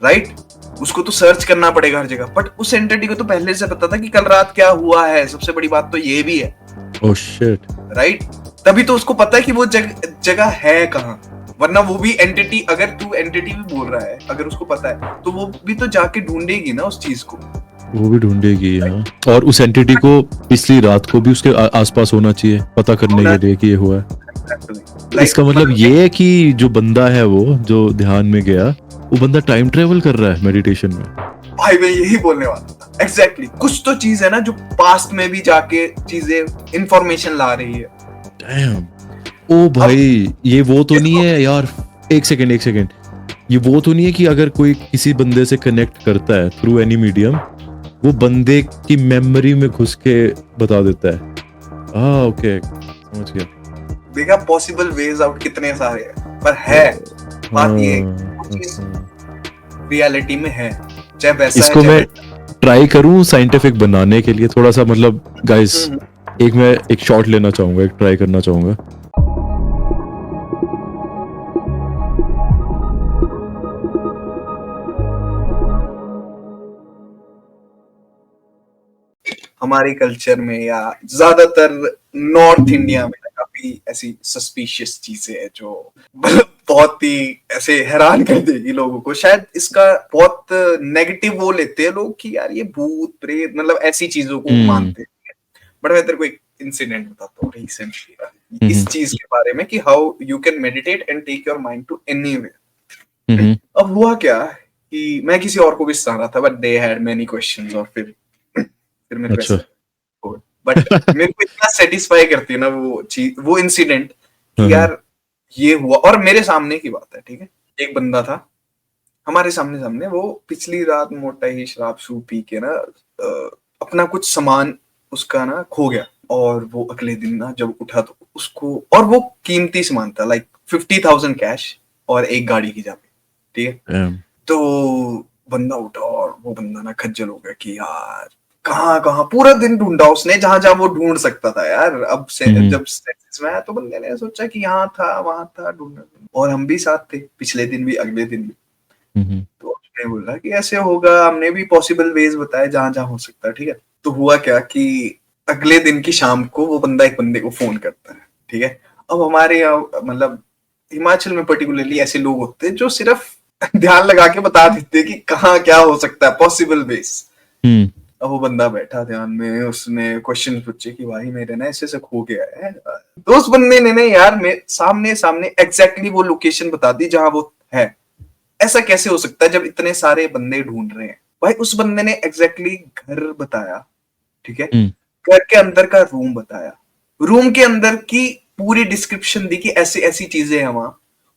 Right? उसको तो search करना पड़ेगा हर जगह, बट उस एंटिटी को तो पहले से पता था कि कल रात क्या हुआ है। सबसे बड़ी बात तो ये भी है, ओह शिट। राइट? तभी तो उसको पता है कि वो जगह है कहाँ। वरना वो भी एंटिटी, अगर तू एंटिटी भी बोल रहा है, अगर उसको पता है तो वो भी तो जाके ढूंढेगी ना उस चीज को। वो भी ढूंढेगी, हाँ। और उस एंटिटी को पिछली रात को भी उसके आसपास होना चाहिए पता करने के लिए कि ये हुआ है। तो इसका मतलब ये है कि जो बंदा है, वो जो ध्यान में गया, वो बंदा टाइम ट्रेवल कर रहा है मेडिटेशन में। भाई मैं यही बोलने वाला था, एग्जैक्टली कुछ तो चीज है ना जो पास्ट में भी जाके चीजें, इंफॉर्मेशन ला रही है। डैम। ओ भाई, ये वो तो नहीं है यार। एक सेकेंड। ये वो तो नहीं है कि अगर कोई किसी बंदे से कनेक्ट करता है थ्रू एनी मीडियम, वो बंदे की मेमोरी में घुस के बता देता है। हाँ, ओके, समझ गया। देखा पॉसिबल वेज आउट कितने सारे हैं, पर है बात ये रियलिटी में है, चाहे वैसा इसको है मैं ट्राई करूं साइंटिफिक बनाने के लिए थोड़ा सा, मतलब गाइस, मैं एक शॉट लेना चाहूंगा, एक ट्राई करना चाहूंगा। हमारे कल्चर में या ज्यादातर नॉर्थ इंडिया में काफी ऐसी सस्पिशियस चीजें हैं जो बहुत ही ऐसे हैरान कर देगी लोगों को। शायद इसका बहुत नेगेटिव वो लेते हैं लोग कि यार ये भूत प्रेत, मतलब ऐसी चीजों को मानते हैं। बट मैं तेरे को एक इंसिडेंट बताता हूँ रिसेंटली इस चीज के बारे में, कि how you can meditate and take your mind to anywhere. अब हुआ क्या कि मैं किसी और को भी सुना रहा था, but they had many questions, और फिर मेरे को अच्छा। ऐसा, बट मेरे को इतना सेटिस्फाई करती है ना वो चीज, वो इंसिडेंट, कि यार ये हुआ और मेरे सामने की बात है, ठीक है? एक बंदा था हमारे सामने सामने, वो पिछली रात मोटा ही शराब शूब पी के ना अपना कुछ सामान उसका ना खो गया। और वो अगले दिन ना जब उठा तो उसको, और वो कीमती सामान था, लाइक 50,000 कैश और एक गाड़ी की चाबी, ठीक है? तो बंदा उठा और वो बंदा ना खज्जल हो गया कि यार कहाँ कहाँ पूरा दिन ढूंढा उसने, जहां जहां वो ढूंढ सकता था यार। अब से जब सेंसेस में आया तो बंदे ने सोचा कि यहाँ था वहां था, ढूंढना। और हम भी साथ थे पिछले दिन भी अगले दिन भी। तो उसने बोला कि ऐसे होगा, हमने भी पॉसिबल वेज बताए जहां जहां हो सकता है, ठीक है? तो हुआ क्या कि अगले दिन की शाम को वो बंदा एक बंदे को फोन करता है, ठीक है? अब हमारे यहाँ मतलब हिमाचल में पर्टिकुलरली ऐसे लोग होते हैं जो सिर्फ ध्यान लगा के बता देते कि कहाँ क्या हो सकता है, पॉसिबल बेस। अब वो बंदा बैठा ध्यान में, उसने क्वेश्चन पूछे कि भाई मेरे ना ऐसे से खो गया है। तो उस बंदे ने यार मेरे सामने सामने एग्जैक्टली वो लोकेशन बता दी जहां वो है। ऐसा कैसे हो सकता है जब इतने सारे बंदे ढूंढ रहे हैं? भाई उस बंदे ने एग्जैक्टली घर बताया, ठीक है? घर के अंदर का रूम बताया, रूम के अंदर की पूरी डिस्क्रिप्शन दी कि ऐसी ऐसी चीजें हैं वहां।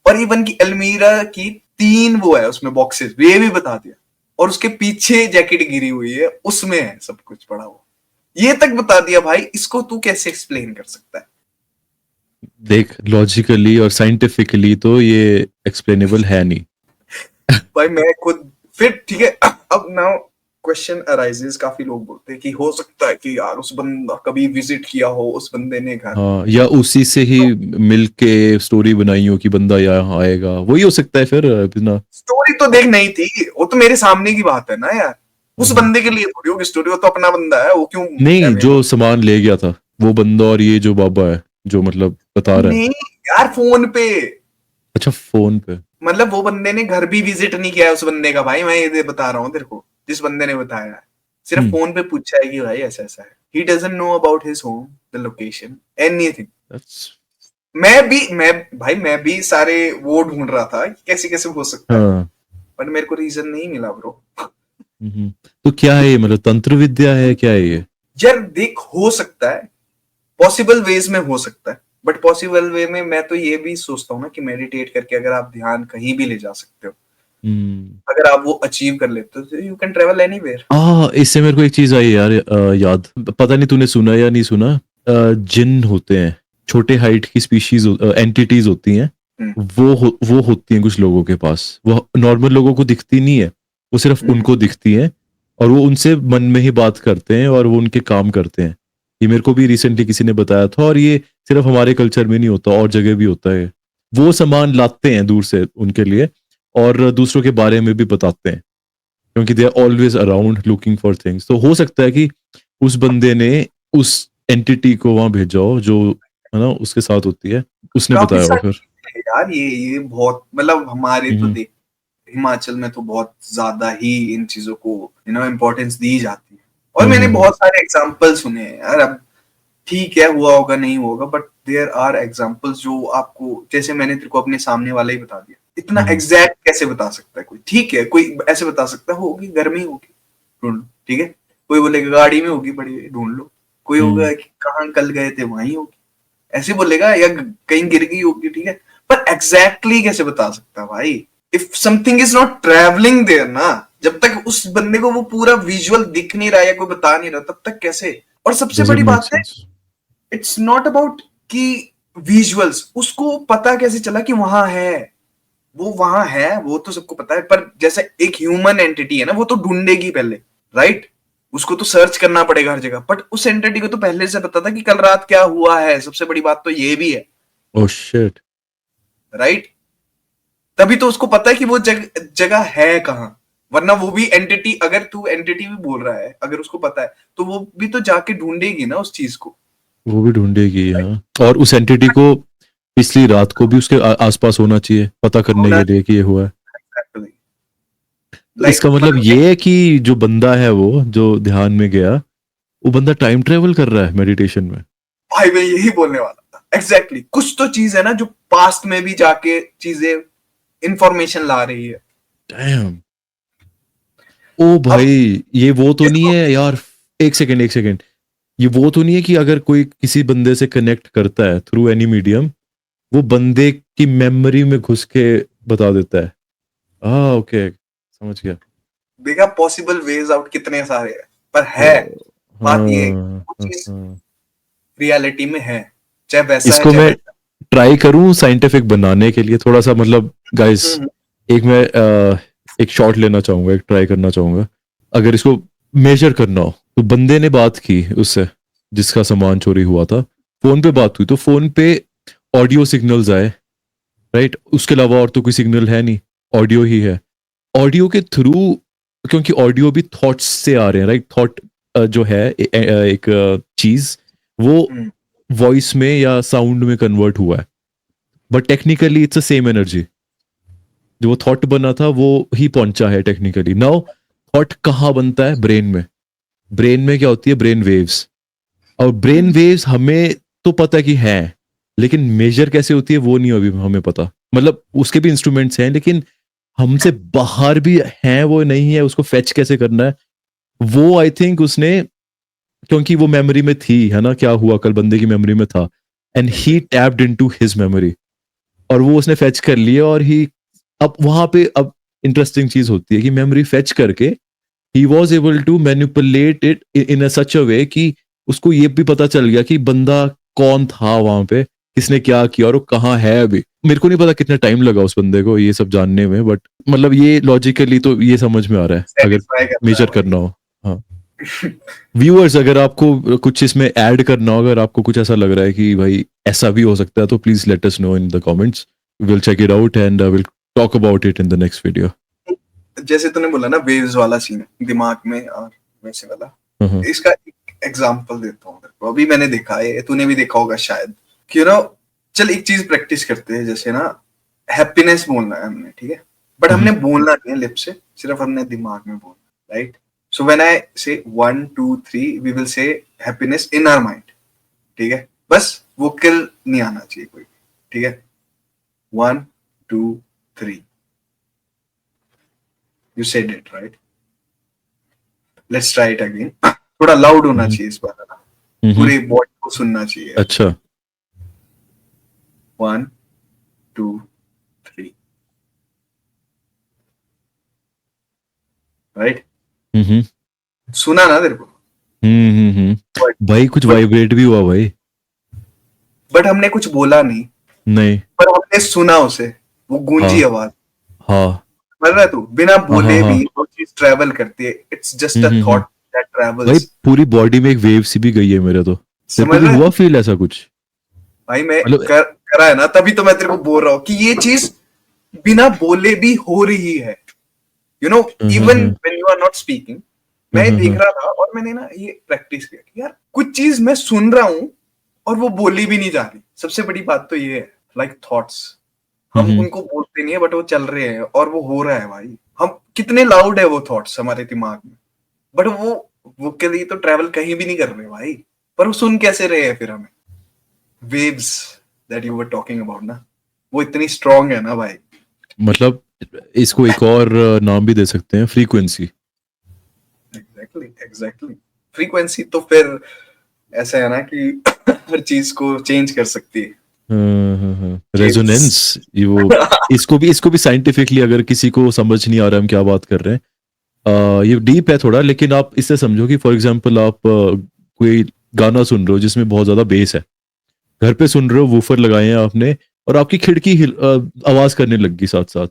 और इवन की अलमीरा की 3 वो है उसमें बॉक्सेस, ये भी बता दिया। और उसके पीछे जैकेट गिरी हुई है, उसमें है सब कुछ पड़ा हुआ, ये तक बता दिया। भाई इसको तू कैसे एक्सप्लेन कर सकता है? देख, लॉजिकली और साइंटिफिकली तो ये एक्सप्लेनेबल है नहीं। भाई मैं खुद, फिर ठीक है, अब नाउ क्वेश्चन अराइजेस, काफी लोग बोलते हैं कि हो सकता है कि यार उस बंदा कभी विजिट किया हो उस बंदे ने घर। हाँ, या उसी से ही मिल के स्टोरी बनाई हो कि बंदा यहाँ आएगा, वही हो सकता है फिर बिना। स्टोरी तो देख नहीं थी, वो तो मेरे सामने की बात है ना यार। उस बंदे के लिए थोड़ी होगी स्टोरी, वो तो अपना बंदा है, वो क्यों नहीं, ऐਵੇਂ जो सामान ले गया था वो बंदा, और ये जो बाबा है जो मतलब बता रहा है। नहीं यार, फोन पे। अच्छा, फोन पे। मतलब वो बंदे ने घर भी विजिट नहीं किया है उस बंदे का। भाई मैं ये बता रहा हूँ तेरे को, जिस बंदे ने बताया है सिर्फ फोन पे पूछा है कि भाई ऐसा ऐसा है। He doesn't know about his home, the location, anything. That's- मैं भी सारे वो ढूंढ रहा था कि कैसे कैसे हो सकता है, हाँ। बट मेरे को रीजन नहीं मिला ब्रो। तो क्या है ये, मतलब तंत्र विद्या है, क्या है ये? यार देख, हो सकता है, पॉसिबल वेज में हो सकता है, बट पॉसिबल वे में मैं तो ये भी सोचता हूँ ना कि मेडिटेट करके अगर आप ध्यान कहीं भी ले जा सकते हो, अगर आप वो अचीव कर लेते हो, तो यू कैन ट्रेवल एनीवेयर। इससे मेरे को एक चीज आई यार, याद, पता नहीं तूने सुना या नहीं सुना। जिन होते हैं, छोटे हाइट की स्पीशीज, एंटिटीज होती हैं। वो होती हैं कुछ लोगों के पास, वो नॉर्मल लोगों को दिखती नहीं है, वो सिर्फ उनको दिखती हैं। और वो उनसे मन में ही बात करते हैं और वो उनके काम करते हैं। ये मेरे को भी रिसेंटली किसी ने बताया था, और ये सिर्फ हमारे कल्चर में नहीं होता, और जगह भी होता है। वो सामान लाते हैं दूर से उनके लिए, और दूसरों के बारे में भी बताते हैं, क्योंकि they are always around looking for things. तो हो सकता है कि उस बंदे ने उस एंटिटी को वहां भेजा हो जो है ना उसके साथ होती है, उसने काफी बताया हो सारी फिर। चीजें हैं यार, ये बहुत मतलब हमारे तो हम्म, देख हिमाचल में तो बहुत ज्यादा ही इन चीजों को इम्पोर्टेंस दी जाती है। और मैंने हम्म, बहुत सारे एग्जाम्पल सुने हैं यार। अब ठीक है, हुआ होगा नहीं होगा, बट देयर आर एग्जाम्पल्स जो आपको, जैसे मैंने तेरे को अपने सामने वाला ही बता दिया, इतना हम्म, एग्जैक्ट कैसे बता सकता है कोई? ठीक है, कोई ऐसे बता सकता है होगी घर में ही होगी, ढूंढ लो, ठीक है। कोई बोलेगा गाड़ी में होगी पड़ी हुई, ढूंढ लो। कोई हम्म, होगा कि कहाँ कल गए थे वहीं होगी, ऐसे बोलेगा, या कहीं गिर गई होगी, ठीक है। पर एग्जैक्टली कैसे बता सकता है भाई? If something is not travelling there ना, जब तक उस बंदे को वो पूरा विजुअल दिख नहीं रहा या कोई बता नहीं रहा, तब तक कैसे? और सबसे बड़ी doesn't make बात है, sense। इट्स नॉट अबाउट कि विजुअल्स, उसको पता कैसे चला कि वहां है? वो वहां है वो तो सबको पता है, पर जैसे एक ह्यूमन एंटिटी है ना, वो तो ढूंढेगी पहले, राइट? उसको तो सर्च करना पड़ेगा हर जगह, बट उस एंटिटी को तो पहले से पता था कि कल रात क्या हुआ है। सबसे बड़ी बात तो ये भी है, ओह शिट। राइट? तभी तो उसको पता है कि वो जगह है कहाँ। वरना वो भी एंटिटी, अगर तू एंटिटी भी बोल रहा है, अगर उसको पता है तो वो भी तो जाके ढूंढेगी ना उस चीज को। वो भी ढूंढेगी, हाँ। और उस एंटिटी को पिछली रात को भी उसके आसपास होना चाहिए पता करने होना के लिए कि ये हुआ है। तो लाइक इसका मतलब मतलब ये है कि जो बंदा है वो जो ध्यान में गया, वो बंदा टाइम ट्रेवल कर रहा है मेडिटेशन में। भाई मैं यही बोलने वाला था एग्जैक्टली। कुछ तो चीज है ना जो पास्ट में भी जाके चीजें इंफॉर्मेशन ला रही है। डैम। ओ अब भाई, ये वो तो नहीं इसको है यार। एक सेकंड, एक सेकंड। ये वो तो नहीं है कि अगर कोई किसी बंदे से कनेक्ट करता है थ्रू एनी मीडियम, वो बंदे की मेमोरी में घुस के बता देता है? हाँ, ओके, समझ गया। देखा, पॉसिबल वेज आउट कितने सारे हैं, पर ओ, है बात ये है, हाँ, वो हाँ, चीज हाँ। रियलिटी में है, चाहे वैसा है इसको चाहे मैं वैसा। ट्राई करूं साइंटिफिक बनाने के लिए थोड़ा सा, मतलब गाइस, हम्म, एक मैं एक शॉट लेना चाहूंगा, एक ट्राई करना चाहूंगा। अगर इसको मेजर करना हो, तो बंदे ने बात की उससे जिसका सामान चोरी हुआ था, फोन पे बात हुई, तो फोन पे ऑडियो सिग्नल्स आए, राइट? उसके अलावा और तो कोई सिग्नल है नहीं, ऑडियो ही है। ऑडियो के थ्रू, क्योंकि ऑडियो भी थॉट्स से आ रहे हैं, राइट? थॉट जो है एक चीज, वो हम्म, वॉइस में या साउंड में कन्वर्ट हुआ है, but technically it's the same energy. जो वो थॉट बना था वो ही पहुंचा है टेक्निकली। नाउ थॉट कहाँ बनता है? ब्रेन में। ब्रेन में क्या होती है? Brain waves. और ब्रेन हम्म, वेव्स हमें तो पता है कि है, लेकिन मेजर कैसे होती है वो नहीं अभी हमें पता। मतलब उसके भी इंस्ट्रूमेंट्स हैं, लेकिन हमसे बाहर भी हैं वो नहीं है, उसको फेच कैसे करना है वो आई थिंक उसने, क्योंकि वो मेमोरी में थी, है ना, क्या हुआ कल बंदे की मेमोरी में था, and he exactly. Tapped into his memory, और वो उसने फेच कर लिया। और ही अब वहां पे अब इंटरेस्टिंग चीज होती है कि मेमोरी फेच करके ही was able to manipulate it in such a way कि उसको ये भी पता चल गया कि बंदा कौन था वहां पे, किसने क्या किया, और वो कहाँ है अभी। मेरे को नहीं पता कितना टाइम लगा उस बंदे को ये सब जानने में, बट मतलब ये लॉजिकली तो ये समझ में आ रहा है अगर सेटिस्फाई कर रहा है मेजर भाई। करना हो। हाँ, व्यूअर्स, अगर आपको कुछ इसमें ऐड करना हो, अगर आपको कुछ ऐसा लग रहा है कि भाई ऐसा भी हो सकता है, तो please let us know in the comments. Will check it out and will talk about it in the next video. जैसे तूने बोला ना वेव्स वाला सीन दिमाग में और वैसे वाला, हाँ, इसका एक एग्जांपल देता हूँ तेरे को। अभी मैंने देखा है, तूने भी देखा होगा शायद, कि चल एक चीज प्रैक्टिस करते हैं, जैसे ना हैप्पीनेस बोलना है हमने, ठीक है, बट हमने बोलना नहीं है लिप से, सिर्फ हमने दिमाग में बोलना, राइट? सो व्हेन आई से 1 2 3 we will say happiness in our mind, ठीक है? बस वोकल नहीं आना चाहिए कोई, ठीक है? 1 2 3, you said it right. Let's try it again. थोड़ा लाउड होना चाहिए इस बार ना, पूरे बॉडी को सुनना चाहिए। अच्छा। 1 2 3, राइट? हम्म, सुना ना तेरे को? बट भाई कुछ बट वाइब्रेट भी हुआ भाई। बट हमने कुछ बोला नहीं, नहीं। पर हमने सुना उसे, वो गूंजी हाँ, आवाज। हाँ, समझ रहा है तू? बिना हाँ, हाँ, बोले हाँ। भी वो चीज ट्रेवल करती है। It's just a hmm. Thought that भाई ट्रेवल्स। पूरी बॉडी में एक वेव सी भी गई है मेरे तो। तेरे को समझ भी रहा है हुआ तू? फील ऐसा कुछ? भाई मैं मतलब करा है ना, तभी तो मैं तेरे को बोल रहा हूँ कि ये चीज बिना बोले भी हो रही है, you know, even when you are not speaking. मैं देख रहा था और मैंने ना ये प्रैक्टिस किया कि यार कुछ चीज मैं सुन रहा हूँ और वो बोली भी नहीं जा रही। सबसे बड़ी बात तो ये है, लाइक थॉट्स, हम उनको बोलते नहीं है बट वो चल रहे हैं और वो हो रहा है भाई। हम कितने लाउड है वो थॉट्स हमारे दिमाग में, बट वो के लिए तो ट्रैवल कहीं भी नहीं कर रहे भाई, पर वो सुन कैसे रहे हैं फिर हमें। Waves that you were talking about ना, वो इतनी स्ट्रांग है ना भाई। मतलब इसको एक और नाम भी दे सकते हैं, फ्रीक्वेंसी। एग्जैक्टली फ्रीक्वेंसी तो फिर ऐसा है ना कि हर चीज को चेंज कर सकती है। रेजोनेंस, ये वो इसको भी साइंटिफिकली अगर किसी को समझ नहीं आ रहा हम क्या बात कर रहे हैं, ये डीप है थोड़ा, लेकिन आप इससे समझो कि फॉर एग्जांपल आप कोई गाना सुन रहे हो जिसमें बहुत ज्यादा बेस है, घर पे सुन रहे हो, वूफर लगाए हैं आपने, और आपकी खिड़की आवाज करने लग गई साथ साथ,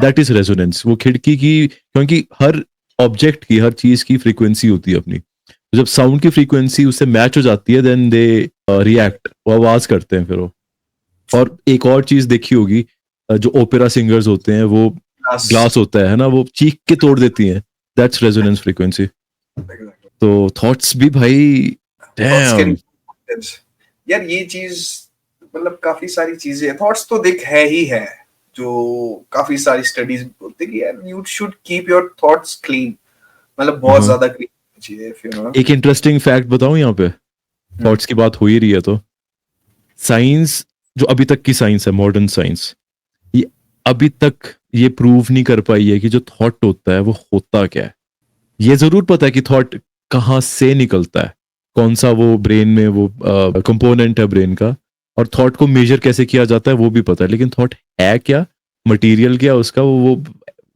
दैट इज रेजोनेंस। वो खिड़की की, क्योंकि हर ऑब्जेक्ट की, हर चीज की फ्रीक्वेंसी होती है अपनी, तो जब साउंड की फ्रीक्वेंसी उससे मैच हो जाती है देन दे रिएक्ट, वो आवाज करते हैं फिर वो। और एक और चीज देखी होगी, जो ओपेरा सिंगर्स होते हैं वो ग्लास होता है ना, वो चीख के तोड़ देती हैं, दैट्स रेजोनेंस फ्रीक्वेंसी। तो थॉट्स भी भाई, डैम। यार ये चीज मतलब काफी सारी चीजें, थॉट्स तो देख है ही है, जो काफी सारी स्टडीज बोलते हैं कि यार you should keep your thoughts clean, मतलब बहुत ज्यादा क्लीन चाहिए फिर। एक इंटरेस्टिंग फैक्ट बताऊं यहाँ पे, थॉट्स की बात हो ही रही है तो, साइंस, जो अभी तक की साइंस है, मॉडर्न साइंस, ये अभी तक ये प्रूव नहीं कर पाई है कि जो थॉट होता है वो होता क्या है। ये जरूर पता है कि थॉट कहाँ से निकलता है, कौन सा वो ब्रेन में वो कंपोनेंट है ब्रेन का, और थॉट को मेजर कैसे किया जाता है वो भी पता है, लेकिन थॉट है क्या, मटेरियल क्या उसका, वो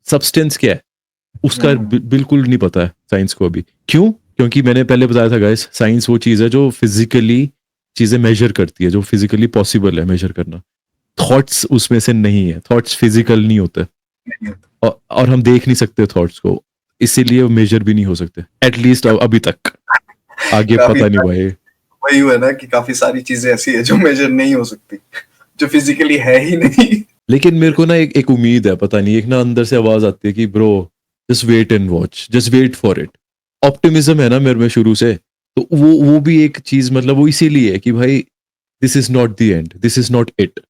सब्सटेंस क्या है उसका बिल्कुल नहीं पता है साइंस को अभी। क्यों? क्योंकि मैंने पहले बताया था गाइस, साइंस वो चीज है जो फिजिकली चीजें मेजर करती है, जो फिजिकली पॉसिबल है मेजर करना। थॉट्स उसमें से नहीं है, थॉट्स फिजिकल नहीं होते, और हम देख नहीं सकते थॉट्स को, इसीलिए मेजर भी नहीं हो सकते, एटलीस्ट अभी तक। आगे पता नहीं भाई। वही हुआ ना कि काफी सारी चीजें ऐसी है जो मेजर नहीं हो सकती, जो फिजिकली है ही नहीं। लेकिन मेरे को ना एक उम्मीद है, पता नहीं, एक ना अंदर से आवाज आती है कि bro just wait and watch, just wait for it. Optimism है ना मेरे में शुरू से, तो वो भी एक चीज, मतलब वो इसीलिए है कि भाई this is not the end, this is not it,